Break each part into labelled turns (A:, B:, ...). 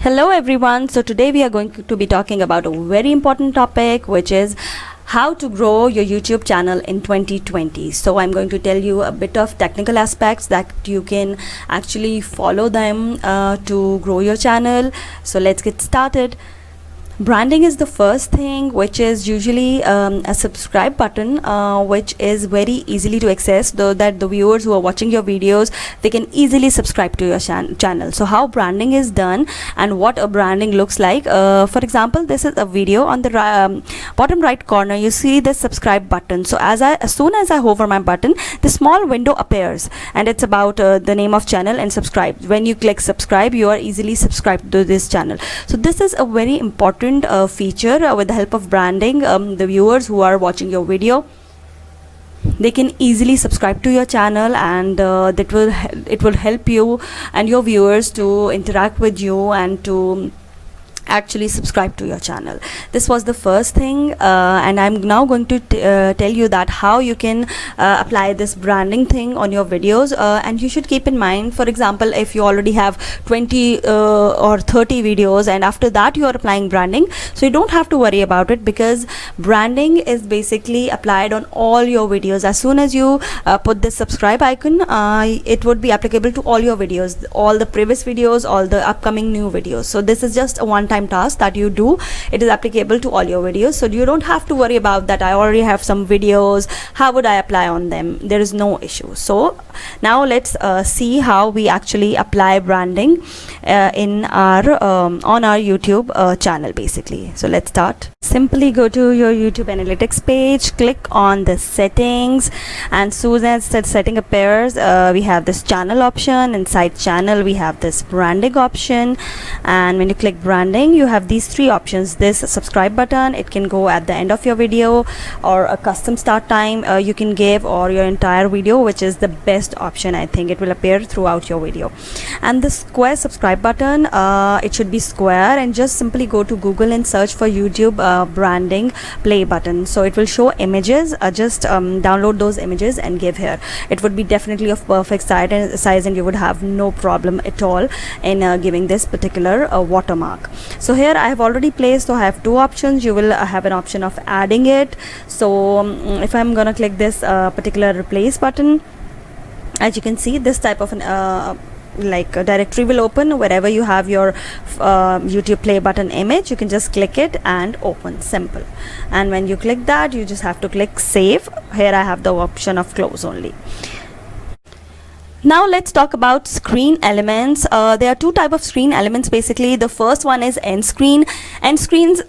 A: Hello everyone. So today we are going to be talking about a very important topic, which is how to grow your YouTube channel in 2020. So I'm going to tell you a bit of technical aspects that you can actually follow them to grow your channel. So let's get started. Branding is the first thing, which is usually a subscribe button, which is very easily to access, so that the viewers who are watching your videos, they can easily subscribe to your channel. So how branding is done and what a branding looks like. For example, this is a video. On the bottom right corner you see the subscribe button. So as soon as I hover my button, the small window appears and it's about the name of channel and subscribe. When you click subscribe, you are easily subscribed to this channel. So this is a very important feature. With the help of branding, the viewers who are watching your video, they can easily subscribe to your channel, and it will help you and your viewers to interact with you and to actually subscribe to your channel. This was the first thing, and I'm now going to tell you that how you can apply this branding thing on your videos, and you should keep in mind, for example, if you already have 20 or 30 videos and after that you are applying branding, so you don't have to worry about it, because branding is basically applied on all your videos. As soon as you put this subscribe icon, it would be applicable to all your videos, all the previous videos, all the upcoming new videos. So this is just a one-time task that you do. It is applicable to all your videos, so you don't have to worry about that. I already have some videos, how would I apply on them? There is no issue. So now let's see how we actually apply branding in our on our YouTube channel basically. So let's start. Simply go to your YouTube analytics page, click on the settings, and soon as that setting appears, we have this channel option. Inside channel we have this branding option, and when you click branding, you have these three options. This subscribe button, it can go at the end of your video, or a custom start time you can give, or your entire video, which is the best option. I think it will appear throughout your video. And the square subscribe button, it should be square, and just simply go to Google and search for YouTube branding play button. So it will show images. Just download those images and give here. It would be definitely of perfect size, and you would have no problem at all in giving this particular watermark. So here I have already placed, so I have two options. You will have an option of adding it. So if I'm gonna click this particular replace button, as you can see, this type of an like a directory will open. Wherever you have your YouTube play button image, you can just click it and open. Simple. And when you click that, you just have to click save. Here I have the option of close only. Now let's talk about screen elements. There are two types of screen elements basically. The first one is end screen. End screens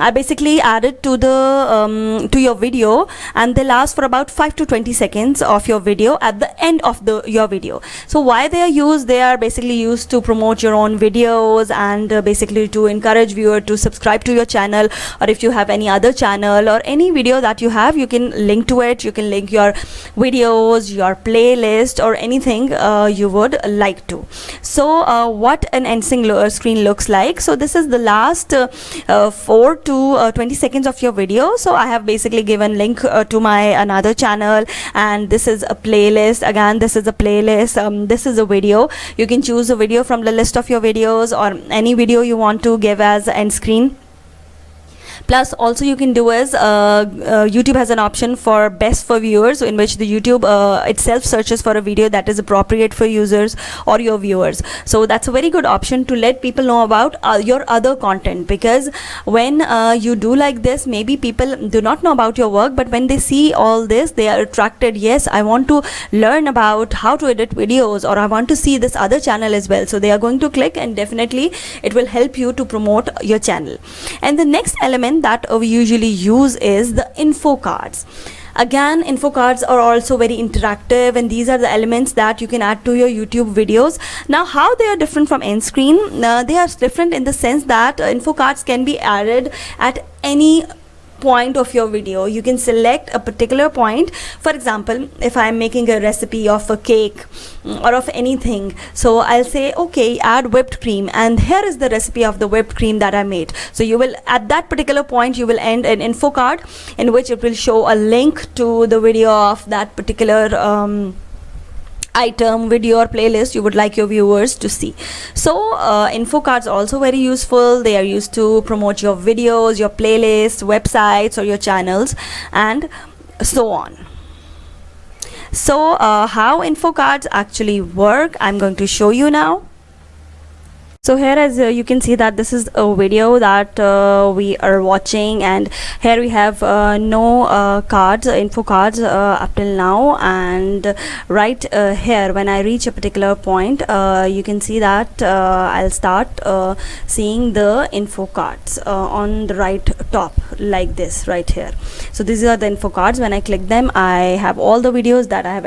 A: are basically added to the to your video, and they last for about 5 to 20 seconds of your video at the end of your video. So why they are used? They are basically used to promote your own videos, and basically to encourage viewer to subscribe to your channel, or if you have any other channel or any video that you have, you can link to it. You can link your videos, your playlist, or anything you would like to. So what an end screen looks like. So this is the last 4 to 20 seconds of your video. So I have basically given link to my another channel, and this is a playlist. Again, this is a playlist. This is a video. You can choose a video from the list of your videos, or any video you want to give as end screen. Plus also you can do is YouTube has an option for best for viewers, in which the YouTube itself searches for a video that is appropriate for users or your viewers. So that's a very good option to let people know about your other content, because when you do like this, maybe people do not know about your work, but when they see all this, they are attracted. Yes, I want to learn about how to edit videos, or I want to see this other channel as well. So they are going to click, and definitely it will help you to promote your channel. And the next element that we usually use is the info cards. Again, info cards are also very interactive, and these are the elements that you can add to your YouTube videos. Now how they are different from end screen? They are different in the sense that info cards can be added at any point of your video. You can select a particular point. For example, if I am making a recipe of a cake or of anything, so I'll say okay, add whipped cream, and here is the recipe of the whipped cream that I made. So you will, at that particular point, you will end an info card in which it will show a link to the video of that particular item, video or playlist you would like your viewers to see. So info cards also very useful. They are used to promote your videos, your playlists, websites or your channels and so on. So how info cards actually work, I'm going to show you now. So here, as you can see, that this is a video that we are watching, and here we have no cards, info cards up till now, and right here when I reach a particular point, you can see that I'll start seeing the info cards on the right top, like this right here. So these are the info cards. When I click them, I have all the videos that I have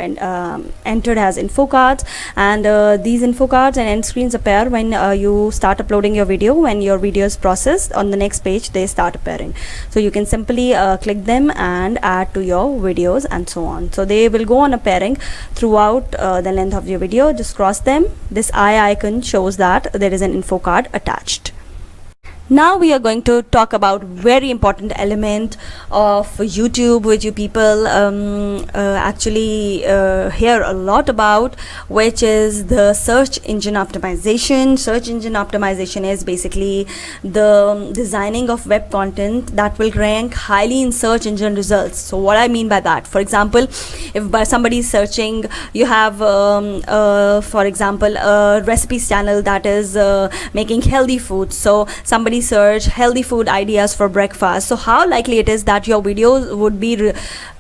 A: entered as info cards, and these info cards and end screens appear when you start uploading your video. When your video is processed, on the next page they start appearing. So you can simply click them and add to your videos and so on. So they will go on appearing throughout the length of your video. Just cross them. This eye icon shows that there is an info card attached. Now we are going to talk about very important element of YouTube, which you people actually hear a lot about, which is the search engine optimization. Search engine optimization is basically the designing of web content that will rank highly in search engine results. So what I mean by that, for example, if by somebody is searching, you have for example a recipes channel that is making healthy food, so somebody search healthy food ideas for breakfast, so how likely it is that your videos would be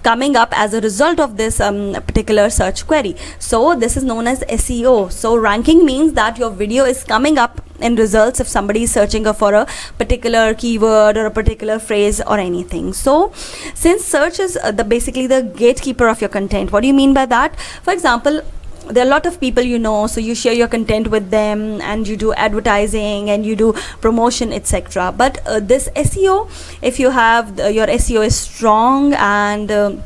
A: coming up as a result of this particular search query. So this is known as SEO. So ranking means that your video is coming up in results if somebody is searching for a particular keyword or a particular phrase or anything. So since search is basically the gatekeeper of your content. What do you mean by that? For example, there are a lot of people, you know, so you share your content with them and you do advertising and you do promotion, etc. But this SEO, if you have your SEO is strong and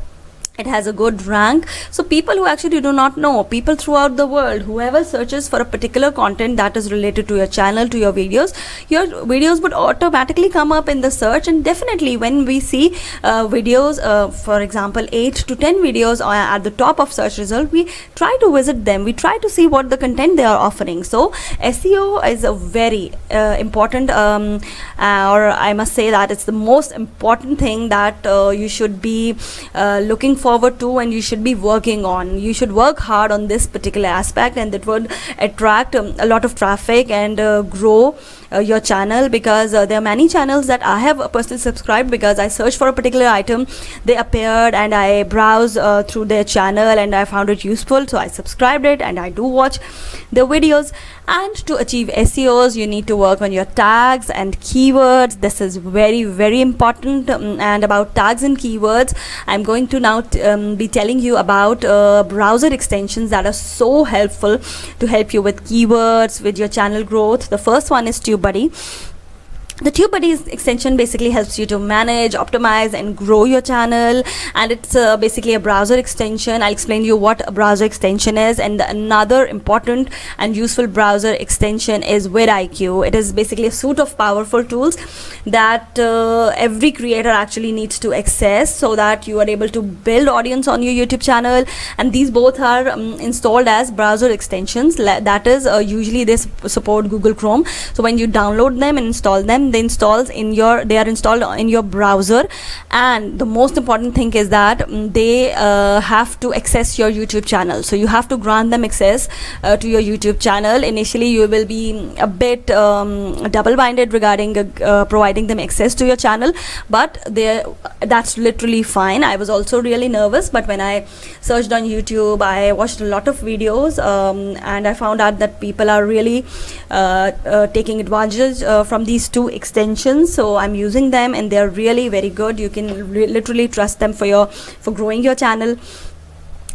A: it has a good rank, so people who actually do not know, people throughout the world, whoever searches for a particular content that is related to your channel, to your videos would automatically come up in the search. And definitely when we see videos, for example 8 to 10 videos at the top of search result, we try to visit them, we try to see what the content they are offering. So SEO is a very important or I must say that it's the most important thing that you should be looking forward to and you should be working on. You should work hard on this particular aspect, and that would attract a lot of traffic and grow your channel, because there are many channels that I have personally subscribed because I searched for a particular item, they appeared, and I browsed through their channel and I found it useful, so I subscribed it and I do watch the videos. And to achieve SEOs, you need to work on your tags and keywords. This is very, very important. And about tags and keywords, I'm going to now be telling you about browser extensions that are so helpful to help you with keywords, with your channel growth. The first one is TubeBuddy. The TubeBuddy extension basically helps you to manage, optimize and grow your channel, and it's basically a browser extension. I'll explain to you what a browser extension is. And another important and useful browser extension is vidIQ. It is basically a suite of powerful tools that every creator actually needs to access so that you are able to build audience on your YouTube channel. And these both are installed as browser extensions. That is usually they support Google Chrome. So when you download them and install them, they are installed in your browser. And the most important thing is that they have to access your YouTube channel. So you have to grant them access to your YouTube channel. Initially you will be a bit double-minded regarding providing them access to your channel, but that's literally fine. I was also really nervous, but when I searched on YouTube, I watched a lot of videos and I found out that people are really taking advantage from these two extensions. So I'm using them and they're really very good. You can literally trust them for growing your channel.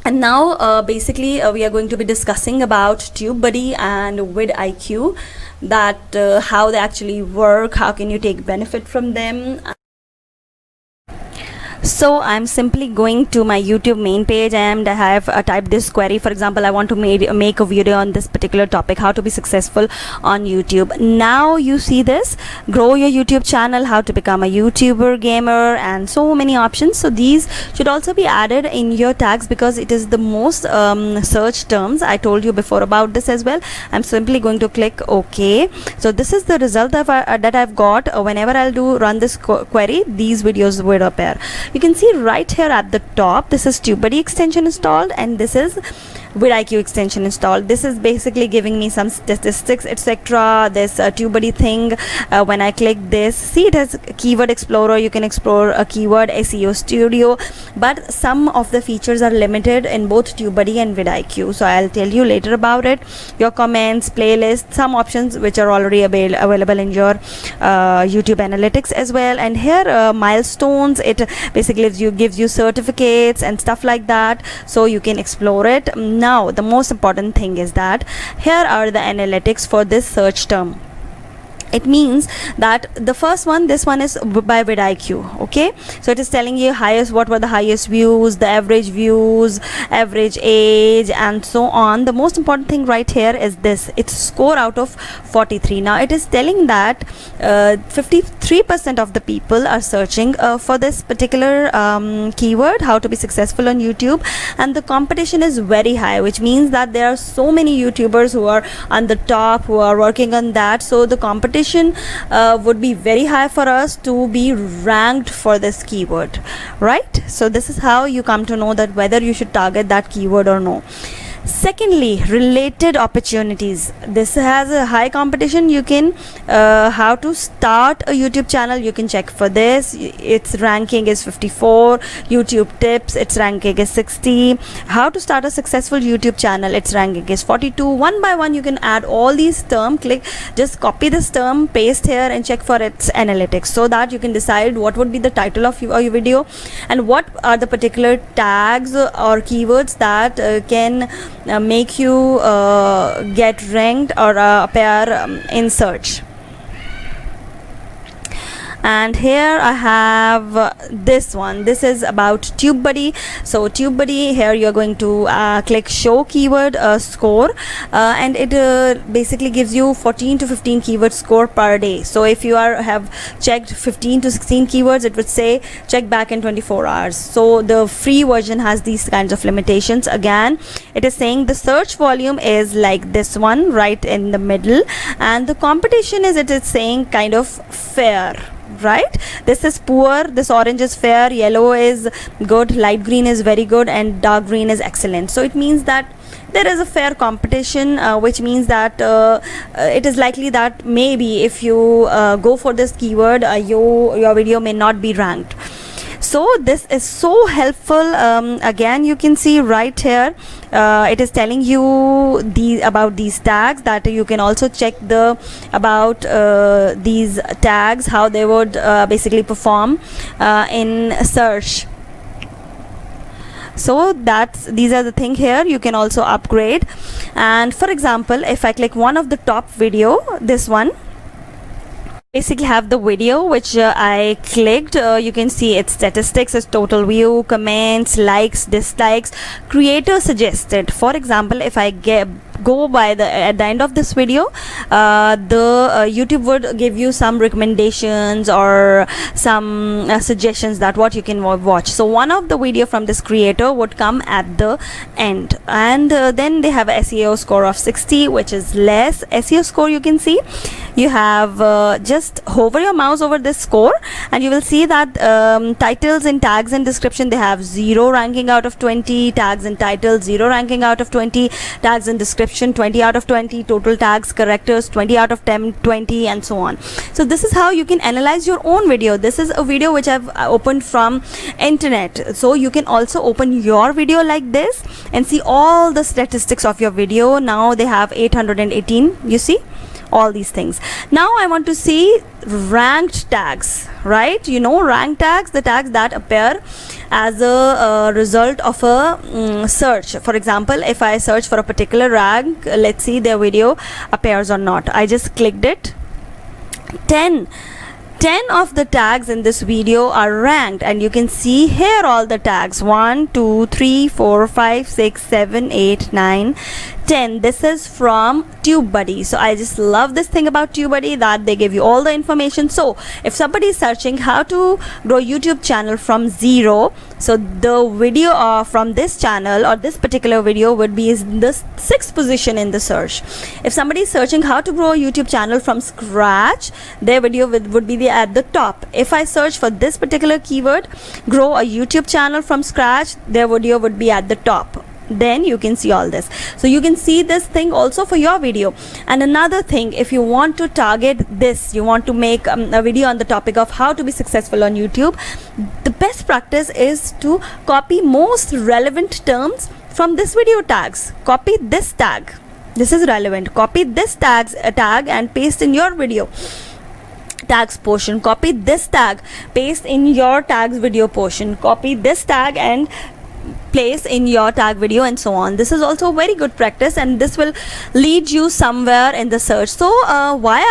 A: And now basically we are going to be discussing about TubeBuddy and vidIQ, that how they actually work, how can you take benefit from them. So I'm simply going to my YouTube main page and I have typed this query. For example, I want to make a video on this particular topic, how to be successful on YouTube. Now you see this, grow your YouTube channel, how to become a YouTuber, gamer, and so many options. So these should also be added in your tags because it is the most search terms. I told you before about this as well. I'm simply going to click OK. So this is the result that I've got. Whenever I'll run this query, these videos will appear. You can see right here at the top, this is TubeBuddy extension installed, and this is vidIQ extension installed. This is basically giving me some statistics, etc. This TubeBuddy thing, when I click this, see it has keyword explorer. You can explore a keyword, SEO studio, but some of the features are limited in both TubeBuddy and vidIQ, so I'll tell you later about it. Your comments, playlist, some options which are already available in your YouTube analytics as well. And here milestones, it basically gives you certificates and stuff like that, so you can explore it. Now the most important thing is that here are the analytics for this search term. It means that the first one, this one is by vidIQ. Okay, so it is telling you what were the highest views, the average views, average age, and so on. The most important thing right here is this, its score out of 43. Now it is telling that 53% of the people are searching for this particular keyword, how to be successful on YouTube, and the competition is very high, which means that there are so many YouTubers who are on the top, who are working on that. So the competition would be very high for us to be ranked for this keyword, right? So this is how you come to know that whether you should target that keyword or no. Secondly, related opportunities. This has a high competition. You can how to start a YouTube channel, you can check for this. Its ranking is 54. YouTube tips, its ranking is 60. How to start a successful YouTube channel, its ranking is 42. One by one you can add all these terms. Just copy this term, paste here, and check for its analytics, so that you can decide what would be the title of your video and what are the particular tags or keywords that can make you get ranked or appear in search. And here I have this one. This is about TubeBuddy. So TubeBuddy, here you're going to click show keyword score, and it basically gives you 14 to 15 keyword score per day. So if you have checked 15 to 16 keywords, it would say check back in 24 hours. So the free version has these kinds of limitations. Again, it is saying the search volume is like this one right in the middle, and the competition is, it is saying, kind of fair. Right, this is poor, this orange is fair, yellow is good, light green is very good, and dark green is excellent. So it means that there is a fair competition, which means that it is likely that maybe if you go for this keyword, your video may not be ranked. So this is so helpful. Again, you can see right here, it is telling you about these tags, that you can also check about these tags, how they would basically perform in search. So these are the thing here. You can also upgrade, and for example, if I click one of the top video, this one, basically have the video which I clicked. You can see its statistics, its total view, comments, likes, dislikes, creator suggested. For example, if I go by at the end of this video, YouTube would give you some recommendations or some suggestions that what you can watch. So one of the video from this creator would come at the end, and then they have a SEO score of 60, which is less. SEO score, you can see, you have just hover your mouse over this score and you will see that titles and tags and description, they have 0 ranking out of 20, tags and titles 0 ranking out of 20, tags and description 20 out of 20, total tags, characters 20 out of 10, 20, and so on. So this is how you can analyze your own video. This is a video which I've opened from internet, so you can also open your video like this and see all the statistics of your video. Now they have 818, you see all these things. Now I want to see ranked tags, right? You know, ranked tags, the tags that appear as a result of a search. For example, if I search for a particular rank, let's see their video appears or not. I just clicked it. 10 of the tags in this video are ranked, and you can see here all the tags: 1 2 3 4 5 6 7 8 9 10. This is from TubeBuddy. So I just love this thing about TubeBuddy, that they give you all the information. So if somebody is searching how to grow YouTube channel from zero, so the video from this channel or this particular video would be in the 6th position in the search. If somebody is searching how to grow a YouTube channel from scratch, their video would be at the top. If I search for this particular keyword, grow a YouTube channel from scratch, their video would be at the top. Then you can see all this. So you can see this thing also for your video. And another thing, if you want to target this, you want to make a video on the topic of how to be successful on YouTube, the best practice is to copy most relevant terms from this video tags. Copy this tag, this is relevant, copy this tag and paste in your video tags portion. Copy this tag, paste in your tags video portion. Copy this tag and place in your tag video, and so on. This is also a very good practice, and this will lead you somewhere in the search. So why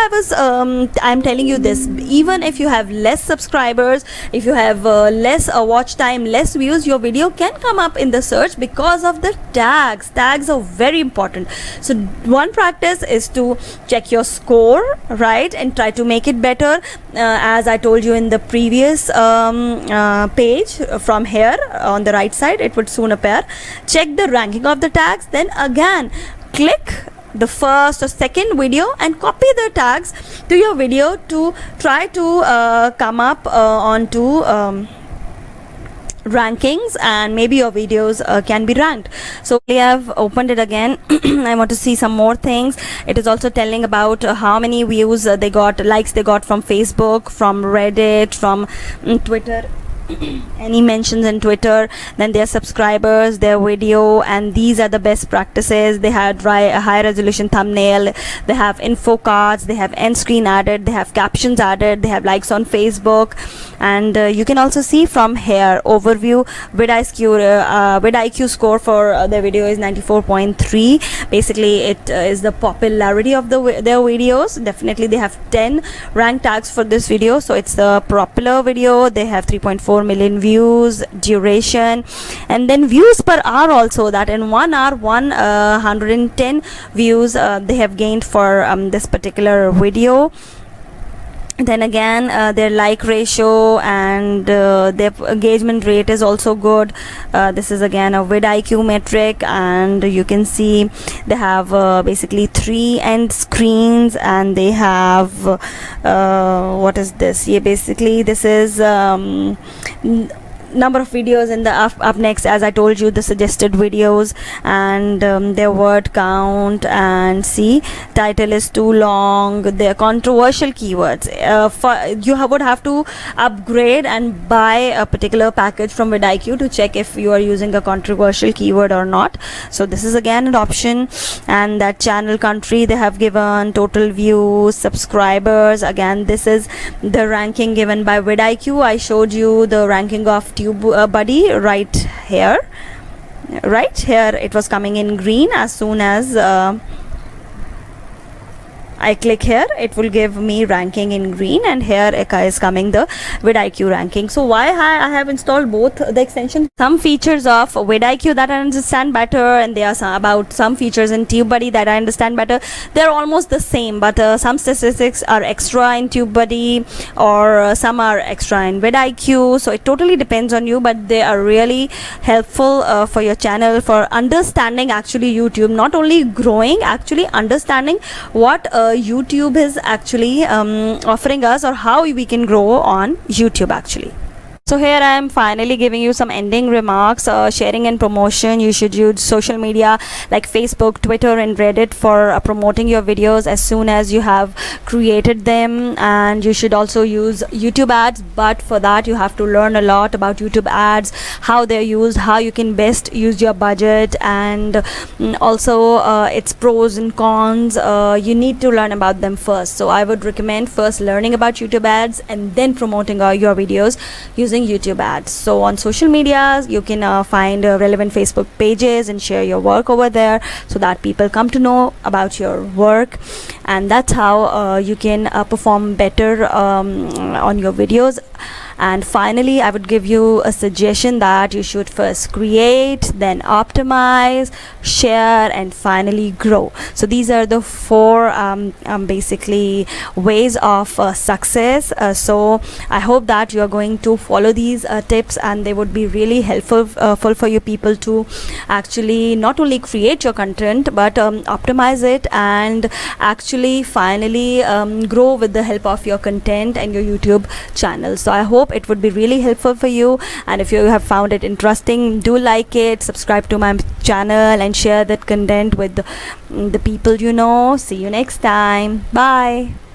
A: I'm telling you this, even if you have less subscribers, if you have less watch time, less views, your video can come up in the search because of the tags. Tags are very important. So one practice is to check your score, right, and try to make it better. As I told you in the previous page, from here on the right side, it would soon appear. Check the ranking of the tags, then again click the first or second video and copy the tags to your video to try to come up onto rankings, and maybe your videos can be ranked. So I have opened it again. I want to see some more things. It is also telling about how many views they got, likes they got from Facebook, from Reddit, from Twitter, any mentions in Twitter, then their subscribers, their video, and these are the best practices. They had a high resolution thumbnail, they have info cards, they have end screen added, they have captions added, they have likes on Facebook, and you can also see from here overview. vidIQ score for their video is 94.3. basically it is the popularity of their videos. Definitely they have 10 rank tags for this video, so it's a popular video. They have 3.4 million views, duration, and then views per hour also, that in 1 hour 110 views they have gained for this particular video. Then again their like ratio and their engagement rate is also good. This is again a vidIQ metric, and you can see they have basically 3 end screens, and they have what is this? Yeah, basically this is number of videos in the up next, as I told you, the suggested videos, and their word count, and see title is too long, their controversial keywords. You would have to upgrade and buy a particular package from vidIQ to check if you are using a controversial keyword or not. So this is again an option, and that channel country they have given, total views, subscribers. Again, this is the ranking given by vidIQ. I showed you the ranking of TubeBuddy right here. It was coming in green. As soon as I click here, it will give me ranking in green, and here is coming the vidIQ ranking. So why I have installed both the extensions. Some features of vidIQ that I understand better, and there are about some features in TubeBuddy that I understand better. They're almost the same, but some statistics are extra in TubeBuddy, or some are extra in vidIQ. So it totally depends on you, but they are really helpful for your channel, for understanding actually YouTube, not only growing, actually understanding what YouTube is actually offering us, or how we can grow on YouTube actually. So here I am finally giving you some ending remarks. Sharing and promotion. You should use social media like Facebook, Twitter, and Reddit for promoting your videos as soon as you have created them. And you should also use YouTube ads, but for that you have to learn a lot about YouTube ads, how they're used, how you can best use your budget, and also its pros and cons. You need to learn about them first. So I would recommend first learning about YouTube ads and then promoting your videos using YouTube ads. So on social media you can find relevant Facebook pages and share your work over there, so that people come to know about your work. and that's how you can perform better on your videos. And finally, I would give you a suggestion that you should first create, then optimize, share, and finally grow. So these are the four basically ways of success. So I hope that you are going to follow these tips, and they would be really helpful for you people to actually not only create your content but optimize it and actually finally grow with the help of your content and your YouTube channel. So I hope it would be really helpful for you, and if you have found it interesting, do like it, subscribe to my channel, and share that content with the people you know. See you next time. Bye.